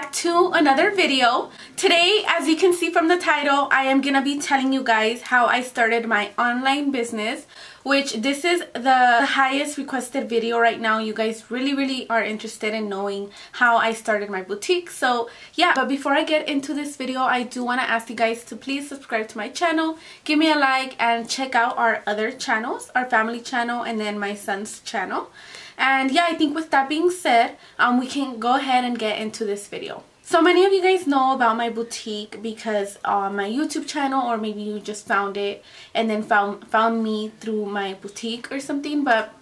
back to another video. Today, as you can see from the title, I am gonna be telling you guys how I started my online business, which this is the highest requested video right now. You guys really are interested in knowing how I started my boutique. So yeah, but before I get into this video, I do want to ask you guys to please subscribe to my channel, give me a like, and check out our other channels, our family channel and then my son's channel. And yeah, I think with that being said, we can go ahead and get into this video. So many of you guys know about my boutique because on my YouTube channel, or maybe you just found it and then found me through my boutique or something. But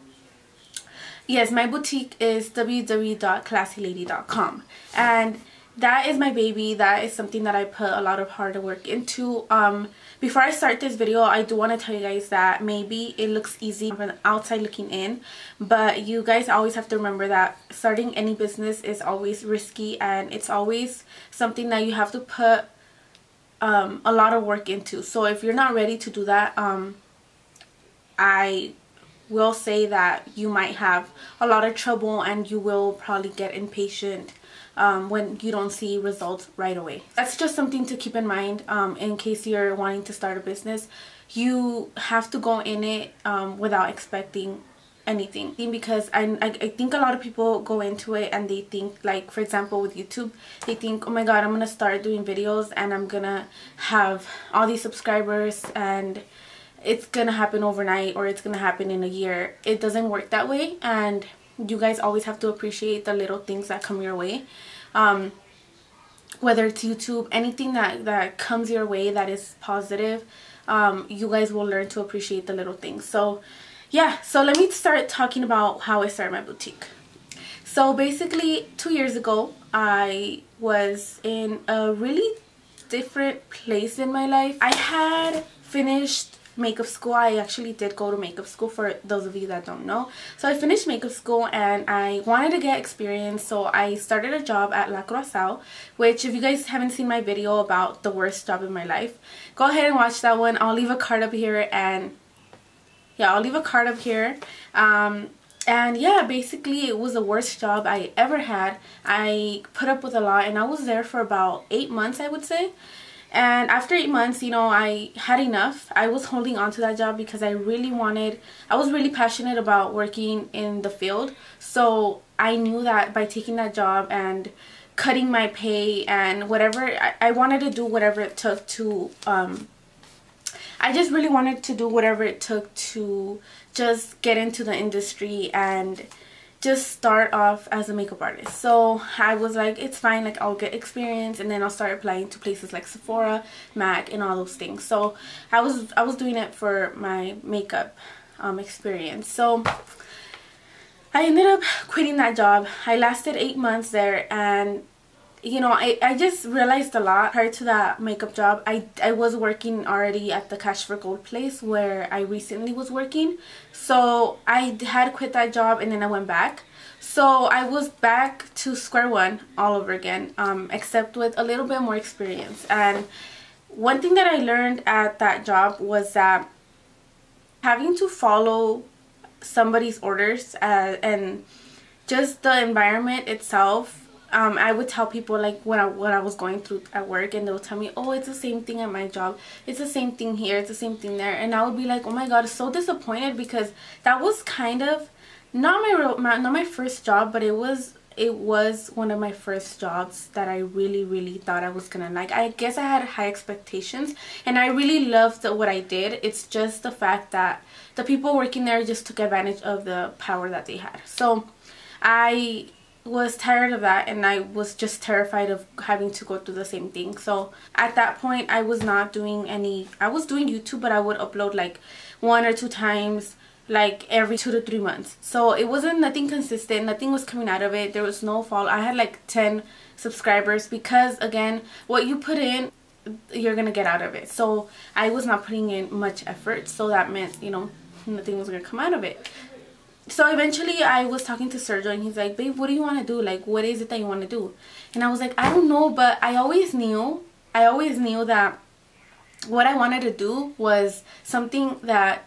yes, my boutique is www.classylady.com, and that is my baby. That is something that I put a lot of hard work into. Before I start this video, I do want to tell you guys that maybe it looks easy from the outside looking in, but you guys always have to remember that starting any business is always risky, and it's always something that you have to put a lot of work into. So if you're not ready to do that, I will say that you might have a lot of trouble and you will probably get impatient when you don't see results right away. That's just something to keep in mind in case you're wanting to start a business. You have to go in it without expecting anything, because I think a lot of people go into it and they think, like for example with YouTube, they think, oh my god, I'm gonna start doing videos and I'm gonna have all these subscribers and it's gonna happen overnight, or it's gonna happen in a year. It doesn't work that way, and you guys always have to appreciate the little things that come your way. Whether it's YouTube, anything that comes your way that is positive, you guys will learn to appreciate the little things. So yeah, so let me start talking about how I started my boutique. So basically 2 years ago, I was in a really different place in my life. I had finished makeup school. I actually did go to makeup school, for those of you that don't know. So I finished makeup school and I wanted to get experience, so I started a job at La Croissant, which if you guys haven't seen my video about the worst job in my life, go ahead and watch that one. I'll leave a card up here, and yeah, I'll leave a card up here. And yeah, basically it was the worst job I ever had. I put up with a lot, and I was there for about 8 months, I would say. And after 8 months, you know, I had enough. I was holding on to that job because I was really passionate about working in the field. So I knew that by taking that job and cutting my pay and whatever, I wanted to do whatever it took to, I just really wanted to do whatever it took to just get into the industry and just start off as a makeup artist. So I was like, it's fine, like I'll get experience and then I'll start applying to places like Sephora, MAC, and all those things. So I was doing it for my makeup experience. So I ended up quitting that job. I lasted 8 months there, and you know, I just realized a lot. Prior to that makeup job, I was working already at the Cash for Gold place where I recently was working. So I had quit that job and then I went back. So I was back to square one all over again, except with a little bit more experience. And one thing that I learned at that job was that having to follow somebody's orders and just the environment itself, I would tell people, like what I was going through at work, and they would tell me, oh, it's the same thing at my job, it's the same thing here, it's the same thing there. And I would be like, oh my god, so disappointed, because that was kind of not my first job, but it was one of my first jobs that I really thought I was gonna like. I guess I had high expectations and I really loved what I did. It's just the fact that the people working there just took advantage of the power that they had. So I was tired of that, and I was just terrified of having to go through the same thing. So at that point, I was not doing I was doing YouTube, but I would upload like 1 or 2 times, like every 2 to 3 months. So it wasn't nothing consistent, nothing was coming out of it. There was no fall. I had like 10 subscribers because, again, what you put in, you're gonna get out of it. So I was not putting in much effort, so that meant, you know, nothing was gonna come out of it. So eventually I was talking to Sergio, and he's like, babe, what do you want to do? Like, what is it that you want to do? And I was like, I don't know, but I always knew that what I wanted to do was something that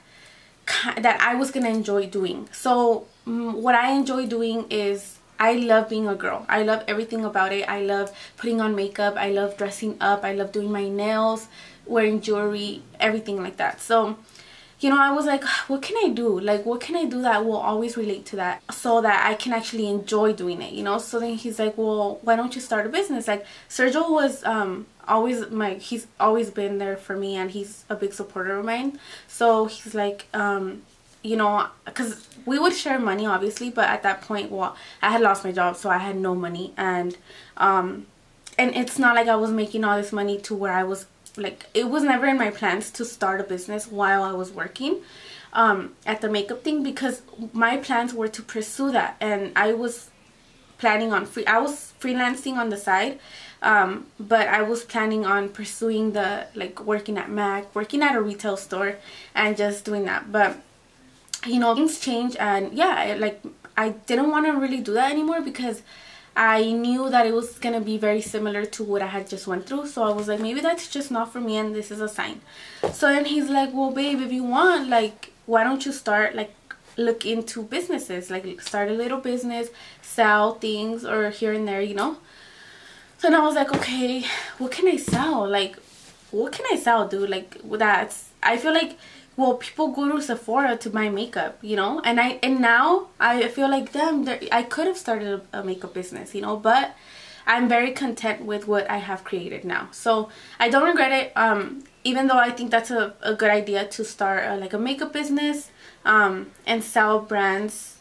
I was going to enjoy doing. So what I enjoy doing is I love being a girl. I love everything about it. I love putting on makeup. I love dressing up. I love doing my nails, wearing jewelry, everything like that. So, you know, I was like, what can I do? Like, what can I do that will always relate to that so that I can actually enjoy doing it, you know? So then he's like, well, why don't you start a business? Like, Sergio was he's always been there for me, and he's a big supporter of mine. So he's like, you know, because we would share money, obviously, but at that point, well, I had lost my job, so I had no money. And it's not like I was making all this money to where I was, like, it was never in my plans to start a business while I was working at the makeup thing, because my plans were to pursue that. And I was planning on I was freelancing on the side, but I was planning on pursuing the, like, working at MAC, working at a retail store, and just doing that. But you know, things change, and yeah, I didn't want to really do that anymore, because I knew that it was gonna be very similar to what I had just went through. So I was like, maybe that's just not for me, and this is a sign. So then he's like, well, babe, if you want, like, why don't you start, like, look into businesses, like, start a little business, sell things or here and there, you know? So then I was like, okay, what can I sell? Like, what can I sell, dude? Like, I feel like, well, people go to Sephora to buy makeup, you know, and now I feel like, damn, I could have started a makeup business, you know, but I'm very content with what I have created now. So I don't regret it, even though I think that's a good idea to start like a makeup business and sell brands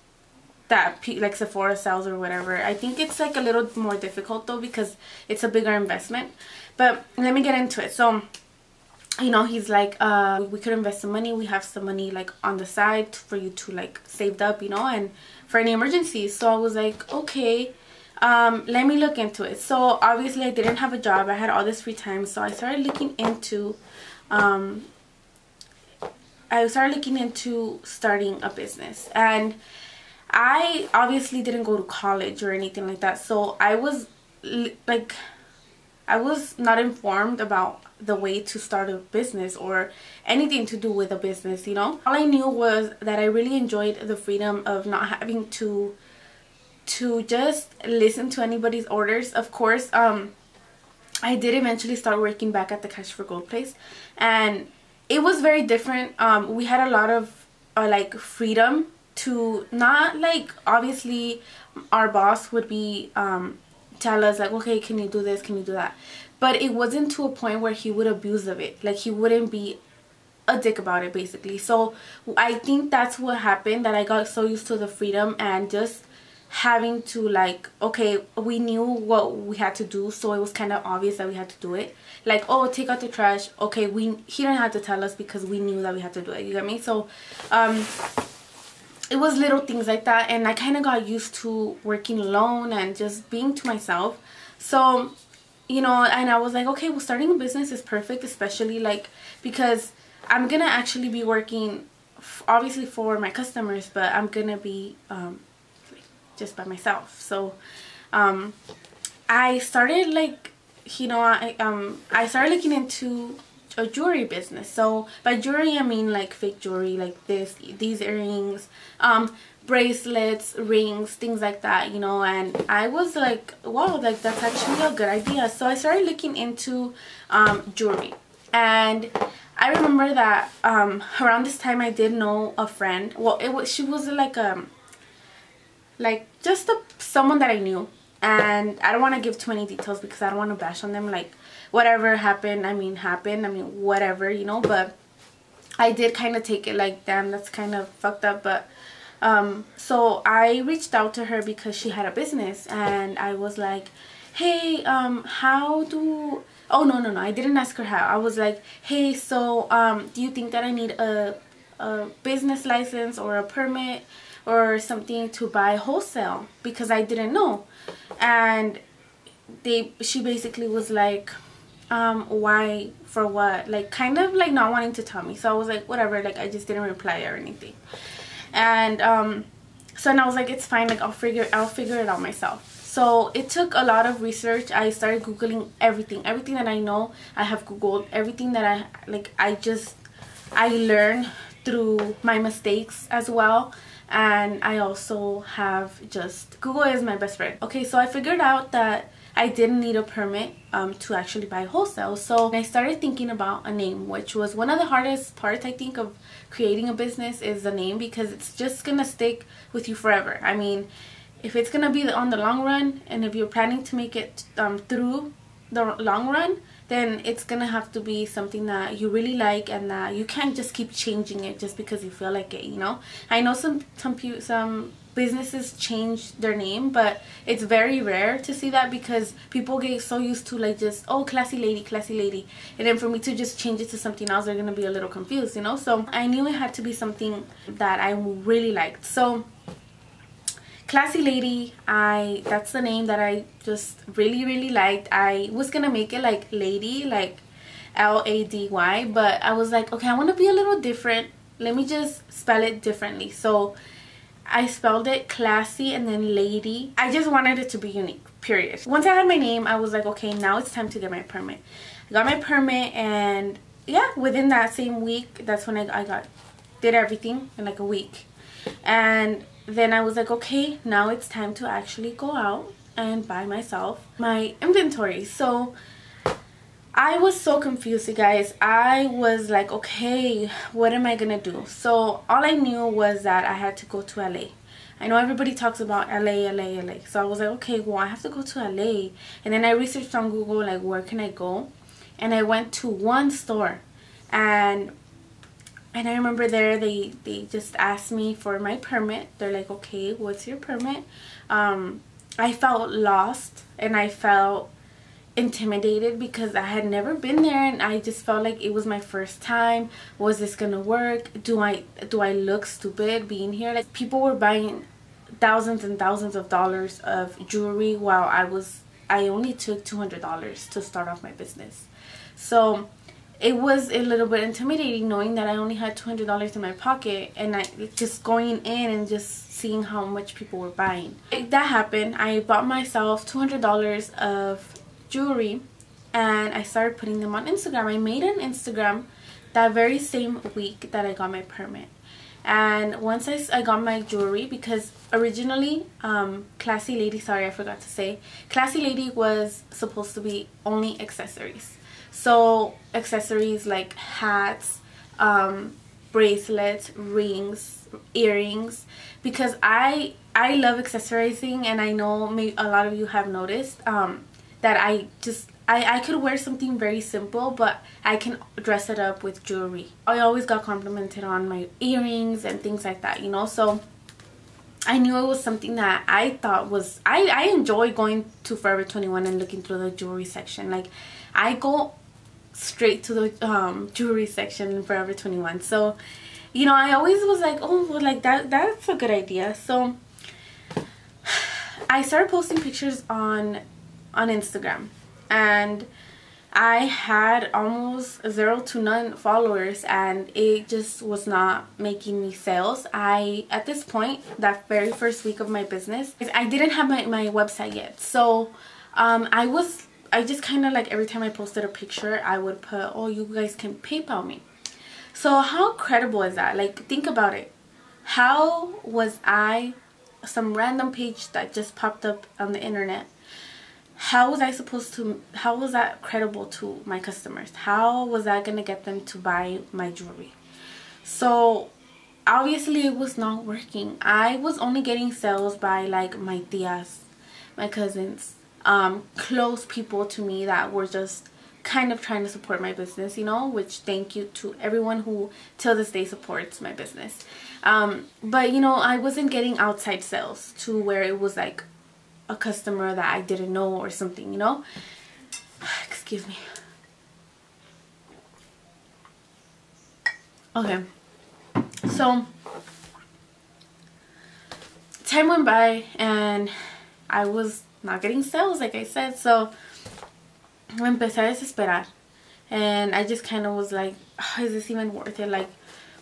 that like Sephora sells or whatever. I think it's like a little more difficult though, because it's a bigger investment. But let me get into it. So, you know, he's like, we could invest some money. We have some money, like, on the side for you to, like, saved up, you know, and for any emergencies. So I was like, okay, let me look into it. So obviously I didn't have a job. I had all this free time. So I started looking into, starting a business. And I obviously didn't go to college or anything like that. So I was, like, I was not informed about the way to start a business or anything to do with a business, you know. All I knew was that I really enjoyed the freedom of not having to just listen to anybody's orders. Of course, I did eventually start working back at the Cash for Gold place, and it was very different. We had a lot of like freedom to not, like, obviously our boss would be tell us like, okay, can you do this, can you do that, but it wasn't to a point where he would abuse of it. Like, he wouldn't be a dick about it, basically. So I think that's what happened, that I got so used to the freedom and just having to, like, okay, we knew what we had to do, so it was kind of obvious that we had to do it. Like, oh, take out the trash, okay, he didn't have to tell us because we knew that we had to do it, you get me? So it was little things like that, and I kind of got used to working alone and just being to myself. So, you know, and I was like, okay, well, starting a business is perfect, especially, like, because I'm gonna actually be working obviously for my customers, but I'm gonna be just by myself. So I started, like, you know, I started looking into a jewelry business. So by jewelry I mean like fake jewelry, like these earrings, bracelets, rings, things like that, you know. And I was like, wow, like, that's actually a good idea. So I started looking into jewelry, and I remember that around this time I did know a friend. Well, she was like just someone that I knew, and I don't want to give too many details because I don't want to bash on them. Like, whatever happened, I mean, whatever, you know. But I did kind of take it like, damn, that's kind of fucked up. But so I reached out to her because she had a business, and I was like, hey, oh, no, I didn't ask her how. I was like, hey, so do you think that I need a business license or a permit or something to buy wholesale? Because I didn't know. And she basically was like, why, for what, like, kind of like not wanting to tell me. So I was like, whatever, like, I just didn't reply or anything. And so then I was like, it's fine, like, I'll figure it out myself. So it took a lot of research. I started Googling everything that I know. I have Googled everything that I learned through my mistakes as well. and I also have just Google is my best friend. Okay, so I figured out that I didn't need a permit to actually buy wholesale. So I started thinking about a name, which was one of the hardest parts, I think, of creating a business, is the name, because it's just gonna stick with you forever. I mean, if it's gonna be on the long run, and if you're planning to make it through the long run, then it's gonna have to be something that you really like, and that you can't just keep changing it just because you feel like it, you know. I know some businesses change their name, but it's very rare to see that, because people get so used to like just, oh, classy lady, and then for me to just change it to something else, they're gonna be a little confused, you know. So I knew it had to be something that I really liked. So Classy Lady, that's the name that I just really liked. I was gonna make it like lady, like Lady, but I was like, okay, I want to be a little different. Let me just spell it differently. So I spelled it classy and then lady. I just wanted it to be unique, period. Once I had my name, I was like, okay, now it's time to get my permit. I got my permit, and yeah, within that same week, that's when I did everything in like a week. And then I was like, okay, now it's time to actually go out and buy myself my inventory. So I was so confused, you guys. I was like, okay, what am I gonna do? So all I knew was that I had to go to LA. I know everybody talks about LA. So I was like, okay, well, I have to go to LA. And then I researched on Google, like, where can I go? And I went to one store, and I remember there they just asked me for my permit. They're like, okay, what's your permit? I felt lost, and I felt intimidated because I had never been there, and I just felt like it was my first time. Was this gonna work? Do I look stupid being here? Like, people were buying thousands and thousands of dollars of jewelry, while I only took $200 to start off my business. So it was a little bit intimidating knowing that I only had $200 in my pocket, and I just going in and just seeing how much people were buying. That happened. I bought myself $200 of jewelry, and I started putting them on Instagram. I made an Instagram that very same week that I got my permit. And once I got my jewelry, because originally Classy Lady, sorry, I forgot to say, Classy Lady was supposed to be only accessories. So accessories like hats, bracelets, rings, earrings, because I love accessorizing, and I know maybe a lot of you have noticed that I could wear something very simple, but I can dress it up with jewelry. I always got complimented on my earrings and things like that, you know. So I knew it was something that I thought was, I enjoy going to Forever 21 and looking through the jewelry section. Like, I go straight to the jewelry section in Forever 21. So, you know, I always was like, oh, well, like that's a good idea. So I started posting pictures on Instagram, and I had almost 0 to none followers, and it just was not making me sales. At this point, that very first week of my business, I didn't have my website yet. So I just kind of, like, every time I posted a picture, I would put, oh, you guys can PayPal me. So how credible is that? Like, think about it. How was I, some random page that just popped up on the internet, how was that credible to my customers? How was that gonna get them to buy my jewelry? So obviously it was not working. I was only getting sales by, like, my tias, my cousins, close people to me that were just kind of trying to support my business, you know, which thank you to everyone who till this day supports my business. But, you know, I wasn't getting outside sales to where it was like a customer that I didn't know or something, you know. Excuse me. Okay, so time went by and I was not getting sales, like I said. So me empecé a desesperar, and I just kind of was like, oh, is this even worth it? Like,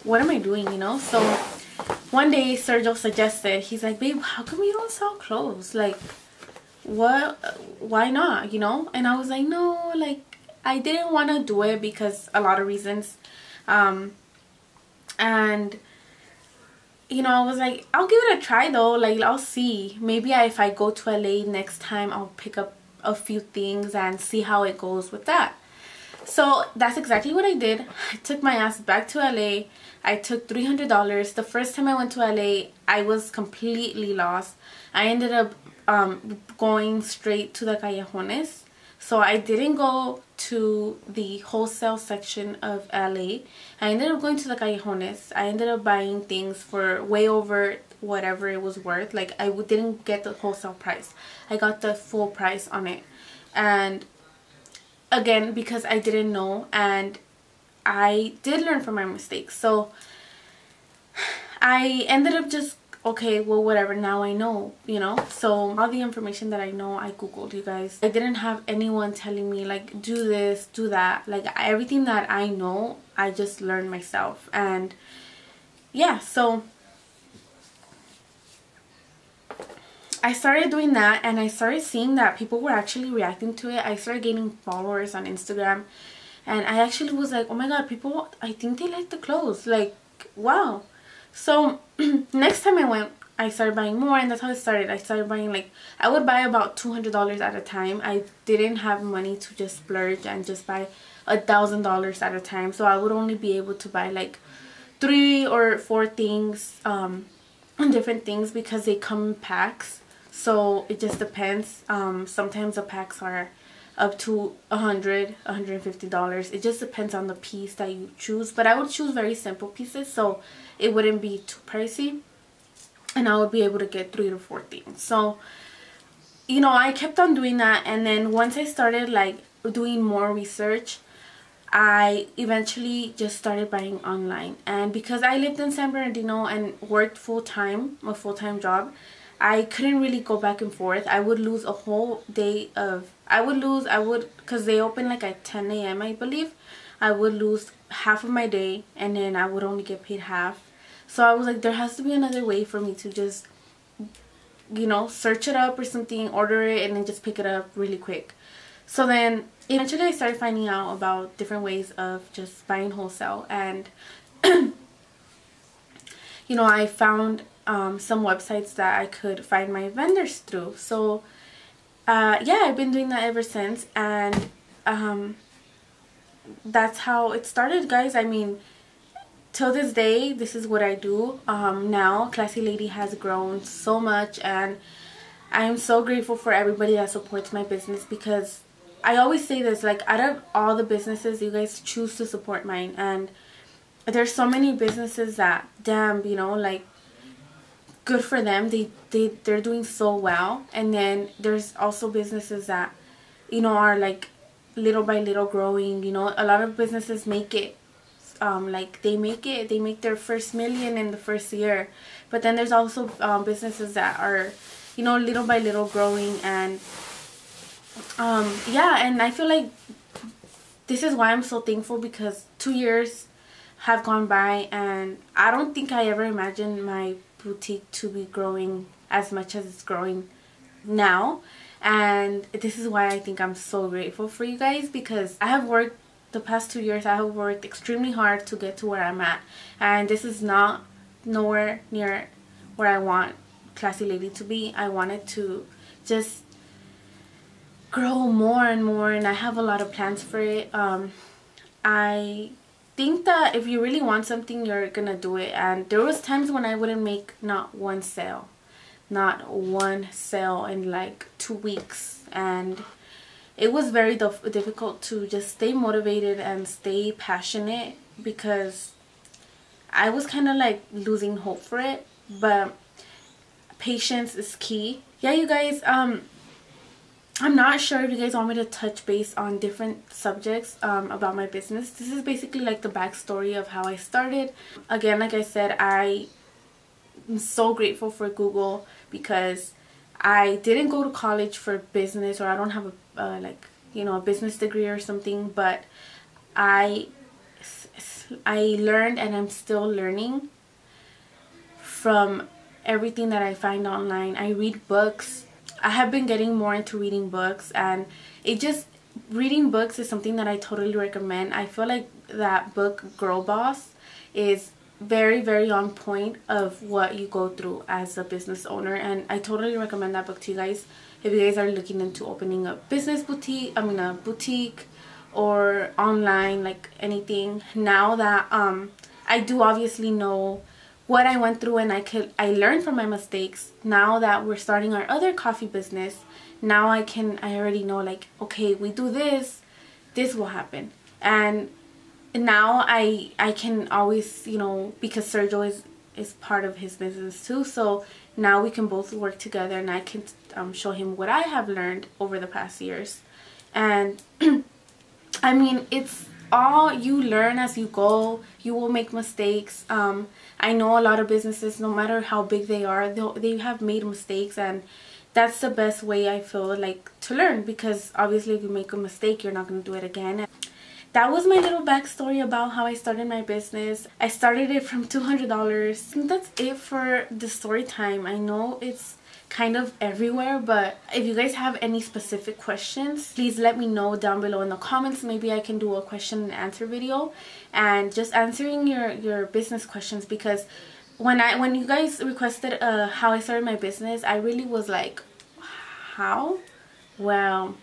what am I doing, you know? So one day Sergio suggested, he's like, babe, how come you don't sell clothes? Like, what, why not, you know? And I was like, no, like, I didn't want to do it because a lot of reasons, and you know, I was like, I'll give it a try though. Like, I'll see. Maybe if I go to LA next time, I'll pick up a few things and see how it goes with that. So that's exactly what I did. I took my ass back to LA. I took $300. The first time I went to LA, I was completely lost. I ended up going straight to the callejones. So I didn't go to the wholesale section of LA. I ended up going to the callejones. I ended up buying things for way over whatever it was worth. Like, I didn't get the wholesale price. I got the full price on it. And again, because I didn't know, and I did learn from my mistakes. So I ended up just, okay, well, whatever, now I know, you know. So all the information that I know, I googled, you guys. I didn't have anyone telling me like, do this, do that. Like, everything that I know, I just learned myself. And yeah, so I started doing that, and I started seeing that people were actually reacting to it. I started gaining followers on Instagram, and I actually was like, oh my god, people, I think they like the clothes. Like, wow. So next time I went, I started buying more, and that's how it started. I started buying, like, I would buy about $200 at a time. I didn't have money to just splurge and just buy $1,000 at a time. So I would only be able to buy like 3 or 4 things, different things, because they come in packs. So it just depends. Sometimes the packs are up to $150. It just depends on the piece that you choose. But I would choose very simple pieces, so it wouldn't be too pricey, and I would be able to get 3 to 4 things. So, you know, I kept on doing that. And then once I started like doing more research, I eventually just started buying online. And because I lived in San Bernardino and worked full-time, a full-time job, I couldn't really go back and forth. I would lose a whole day of, because they open like at 10 a.m. I believe. I would lose half of my day, and then I would only get paid half. So I was like, there has to be another way for me to just, you know, search it up or something, order it, and then just pick it up really quick. So then eventually I started finding out about different ways of just buying wholesale. And you know, I found some websites that I could find my vendors through. So yeah, I've been doing that ever since. And that's how it started, guys. I mean, till this day, this is what I do. Now Classy Lady has grown so much, and I am so grateful for everybody that supports my business, because I always say this, like, out of all the businesses, you guys choose to support mine. And there's so many businesses that, damn, you know, like, good for them, they're doing so well. And then there's also businesses that, you know, are like little by little growing. You know, a lot of businesses make it, like, they make their first million in the first year. But then there's also businesses that are, you know, little by little growing. And yeah, and I feel like this is why I'm so thankful, because 2 years have gone by, and I don't think I ever imagined my boutique to be growing as much as it's growing now. And this is why I think I'm so grateful for you guys, because I have worked the past 2 years, I have worked extremely hard to get to where I'm at, and this is not nowhere near where I want Classy Lady to be. I wanted to just grow more and more, and I have a lot of plans for it. I think that if you really want something, you're gonna do it. And there was times when I wouldn't make not one sale in like 2 weeks, and it was very difficult to just stay motivated and stay passionate, because I was kind of like losing hope for it. But patience is key. Yeah, you guys, I'm not sure if you guys want me to touch base on different subjects about my business. This is basically like the backstory of how I started. Again, like I said, I am so grateful for Google, because I didn't go to college for business, or I don't have a like, you know, a business degree or something, but I learned, and I'm still learning from everything that I find online. I read books. I have been getting more into reading books, and reading books is something that I totally recommend. I feel like that book, Girl Boss, is very, very on point of what you go through as a business owner, and I totally recommend that book to you guys if you guys are looking into opening a business boutique, a boutique, or online, like anything. Now that I do obviously know what I went through, and I learned from my mistakes. Now that we're starting our other coffee business, now I already know, like, okay, we do this will happen. And now I can always, you know, because Sergio is part of his business too, so now we can both work together, and I can show him what I have learned over the past years. And I mean, it's all you learn as you go. You will make mistakes. I know a lot of businesses, no matter how big they are, they have made mistakes, and that's the best way, I feel like, to learn, because obviously if you make a mistake, you're not going to do it again. That was my little backstory about how I started my business. I started it from $200. I think that's it for the story time. I know it's kind of everywhere, but if you guys have any specific questions, please let me know down below in the comments. Maybe I can do a question and answer video, and just answering your business questions, because when you guys requested how I started my business, I really was like, how? Well,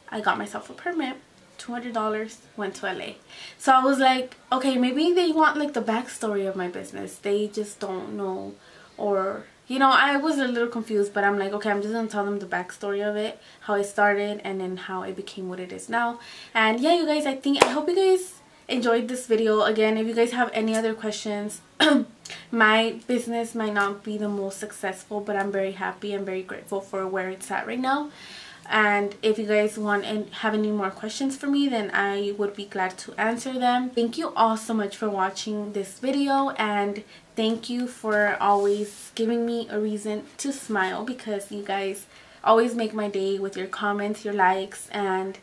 I got myself a permit, $200, went to LA. So I was like, okay, maybe they want like the backstory of my business. They just don't know, or you know, I was a little confused, but I'm like, okay, I'm just gonna tell them the backstory of it, how I started, and then how it became what it is now. And yeah, you guys, I hope you guys enjoyed this video. Again, if you guys have any other questions, my business might not be the most successful, but I'm very happy and very grateful for where it's at right now. And if you guys want and have any more questions for me, then I would be glad to answer them. Thank you all so much for watching this video, and thank you for always giving me a reason to smile, because you guys always make my day with your comments, your likes. And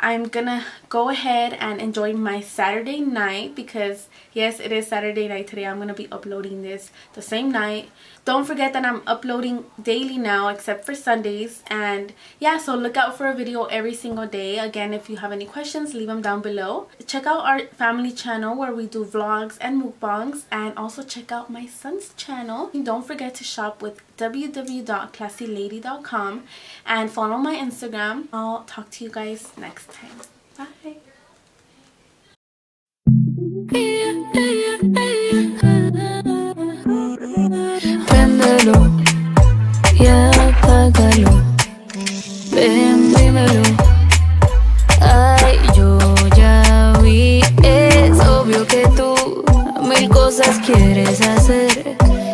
I'm gonna go ahead and enjoy my Saturday night, because yes, it is Saturday night today. I'm gonna be uploading this the same night. Don't forget that I'm uploading daily now, except for Sundays. And yeah, so look out for a video every single day. Again, if you have any questions, leave them down below. Check out our family channel where we do vlogs and mukbangs, and also check out my son's channel. And don't forget to shop with www.classylady.com and follow my Instagram. I'll talk to you guys next time. Bye. Préndelo y apágalo, ven, dímelo. Ay, yo ya vi, es obvio que tú mil cosas quieres hacer.